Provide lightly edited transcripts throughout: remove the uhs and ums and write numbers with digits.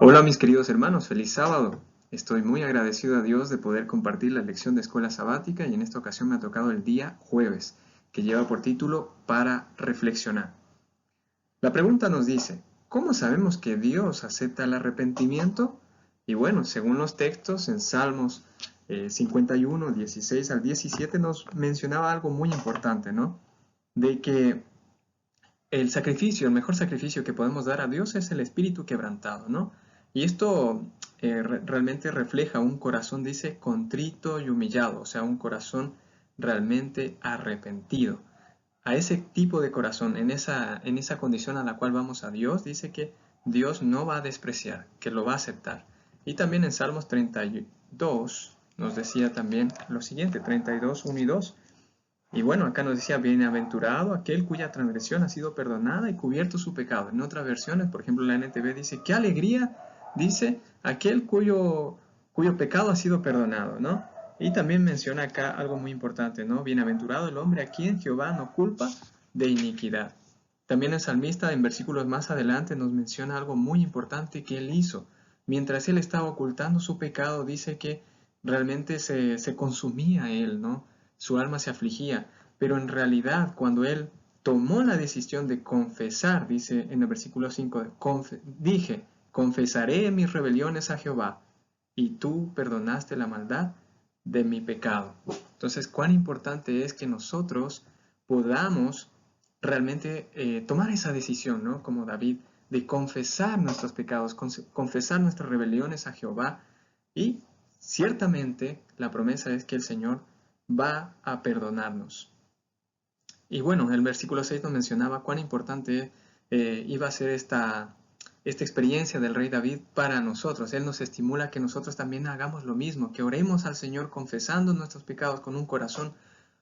Hola mis queridos hermanos, feliz sábado. Estoy muy agradecido a Dios de poder compartir la lección de escuela sabática y en esta ocasión me ha tocado el día jueves, que lleva por título Para reflexionar. La pregunta nos dice, ¿cómo sabemos que Dios acepta el arrepentimiento? Y bueno, según los textos en Salmos 51, 16 al 17 nos mencionaba algo muy importante, ¿no? De que el mejor sacrificio que podemos dar a Dios es el espíritu quebrantado, ¿no? Y esto realmente refleja un corazón, dice, contrito y humillado, o sea, un corazón realmente arrepentido. A ese tipo de corazón, en esa condición a la cual vamos a Dios, dice que Dios no va a despreciar, que lo va a aceptar. Y también en Salmos 32 nos decía también lo siguiente, 32, 1 y 2. Y bueno, acá nos decía, bienaventurado aquel cuya transgresión ha sido perdonada y cubierto su pecado. En otras versiones, por ejemplo, la NTV dice, qué alegría, dice, aquel cuyo pecado ha sido perdonado, ¿no? Y también menciona acá algo muy importante, ¿no? Bienaventurado el hombre a quien Jehová no culpa de iniquidad. También el salmista en versículos más adelante nos menciona algo muy importante que él hizo. Mientras él estaba ocultando su pecado, dice que realmente se consumía él, ¿no? Su alma se afligía, pero en realidad cuando él tomó la decisión de confesar, dice en el versículo 5, dije, confesaré mis rebeliones a Jehová, y tú perdonaste la maldad de mi pecado. Entonces, cuán importante es que nosotros podamos realmente tomar esa decisión, ¿no? Como David, de confesar nuestros pecados, confesar nuestras rebeliones a Jehová, y ciertamente la promesa es que el Señor va a perdonarnos. Y bueno, el versículo 6 nos mencionaba cuán importante iba a ser esta experiencia del rey David para nosotros. Él nos estimula a que nosotros también hagamos lo mismo, que oremos al Señor confesando nuestros pecados con un corazón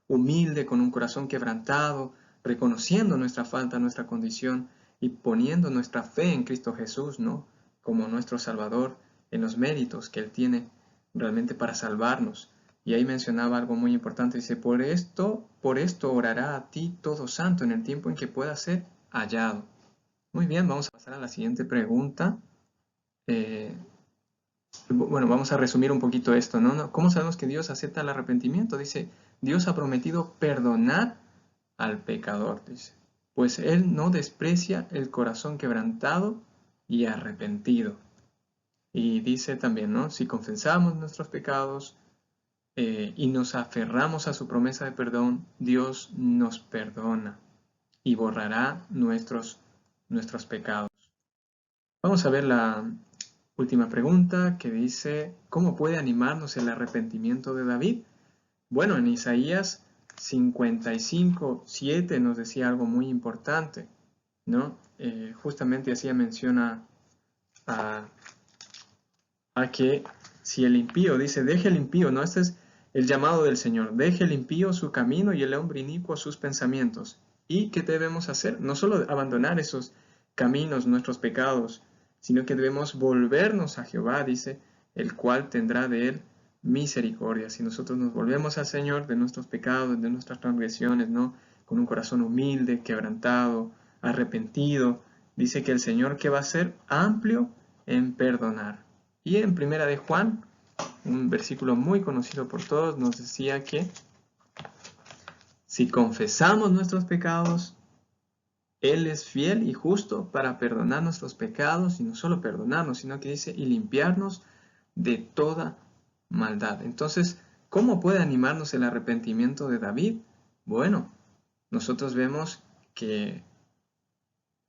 humilde, con un corazón quebrantado, reconociendo nuestra falta, nuestra condición y poniendo nuestra fe en Cristo Jesús, ¿no? Como nuestro Salvador, en los méritos que Él tiene realmente para salvarnos. Y ahí mencionaba algo muy importante, dice, por esto orará a ti todo santo en el tiempo en que pueda ser hallado. Muy bien, vamos a pasar a la siguiente pregunta. Eh, bueno, vamos a resumir un poquito esto, ¿no? ¿Cómo sabemos que Dios acepta el arrepentimiento? Dice, Dios ha prometido perdonar al pecador, dice, pues Él no desprecia el corazón quebrantado y arrepentido. Y dice también, ¿no? Si confesamos nuestros pecados y nos aferramos a su promesa de perdón, Dios nos perdona y borrará nuestros pecados. Vamos a ver la última pregunta que dice, ¿cómo puede animarnos el arrepentimiento de David? Bueno, en Isaías 55, 7 nos decía algo muy importante, ¿no? Justamente hacía mención a, a que si el impío, dice, deje el impío, ¿no? Este es el llamado del Señor, deje el impío su camino y el hombre inicuo sus pensamientos. ¿Y qué debemos hacer? No solo abandonar esos caminos, nuestros pecados, sino que debemos volvernos a Jehová, dice, el cual tendrá de él misericordia. Si nosotros nos volvemos al Señor de nuestros pecados, de nuestras transgresiones, ¿no? Con un corazón humilde, quebrantado, arrepentido, dice que el Señor, ¿qué va a hacer? Amplio en perdonar. Y en Primera de Juan, un versículo muy conocido por todos, nos decía que si confesamos nuestros pecados, Él es fiel y justo para perdonar nuestros pecados, y no solo perdonarnos, sino que dice, y limpiarnos de toda maldad. Entonces, ¿cómo puede animarnos el arrepentimiento de David? Bueno, nosotros vemos que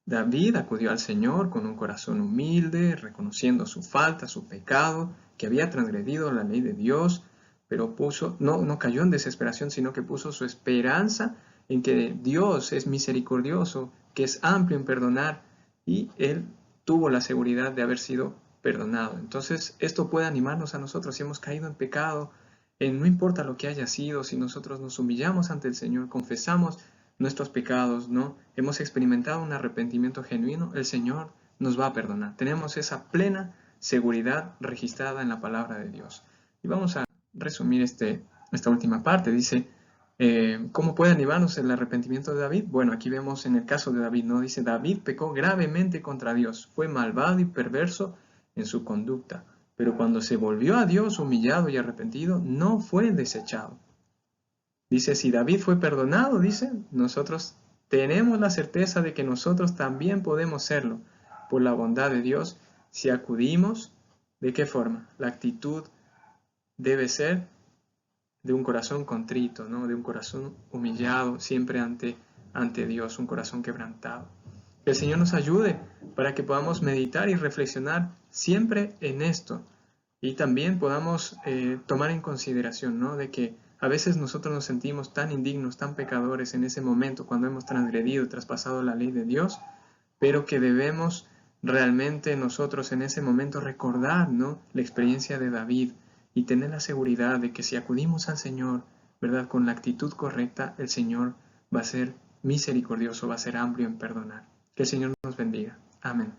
David acudió al Señor con un corazón humilde, reconociendo su falta, su pecado, que había transgredido la ley de Dios, pero no cayó en desesperación, sino que puso su esperanza en que Dios es misericordioso, que es amplio en perdonar, y él tuvo la seguridad de haber sido perdonado. Entonces, esto puede animarnos a nosotros si hemos caído en pecado, no importa lo que haya sido, si nosotros nos humillamos ante el Señor, confesamos nuestros pecados, ¿no? Hemos experimentado un arrepentimiento genuino, el Señor nos va a perdonar. Tenemos esa plena seguridad registrada en la palabra de Dios. Y vamos a resumir esta última parte. Dice, ¿cómo puede animarnos el arrepentimiento de David? Bueno, aquí vemos en el caso de David, ¿no? Dice, David pecó gravemente contra Dios, fue malvado y perverso en su conducta, pero cuando se volvió a Dios humillado y arrepentido, no fue desechado. Dice, si David fue perdonado, dice, nosotros tenemos la certeza de que nosotros también podemos serlo por la bondad de Dios si acudimos. ¿De qué forma? La actitud debe ser de un corazón contrito, ¿no? De un corazón humillado siempre ante Dios, un corazón quebrantado. Que el Señor nos ayude para que podamos meditar y reflexionar siempre en esto y también podamos tomar en consideración, ¿no? De que a veces nosotros nos sentimos tan indignos, tan pecadores en ese momento cuando hemos transgredido, traspasado la ley de Dios, pero que debemos realmente nosotros en ese momento recordar, ¿no? La experiencia de David y tener la seguridad de que si acudimos al Señor, ¿verdad? Con la actitud correcta, el Señor va a ser misericordioso, va a ser amplio en perdonar. Que el Señor nos bendiga. Amén.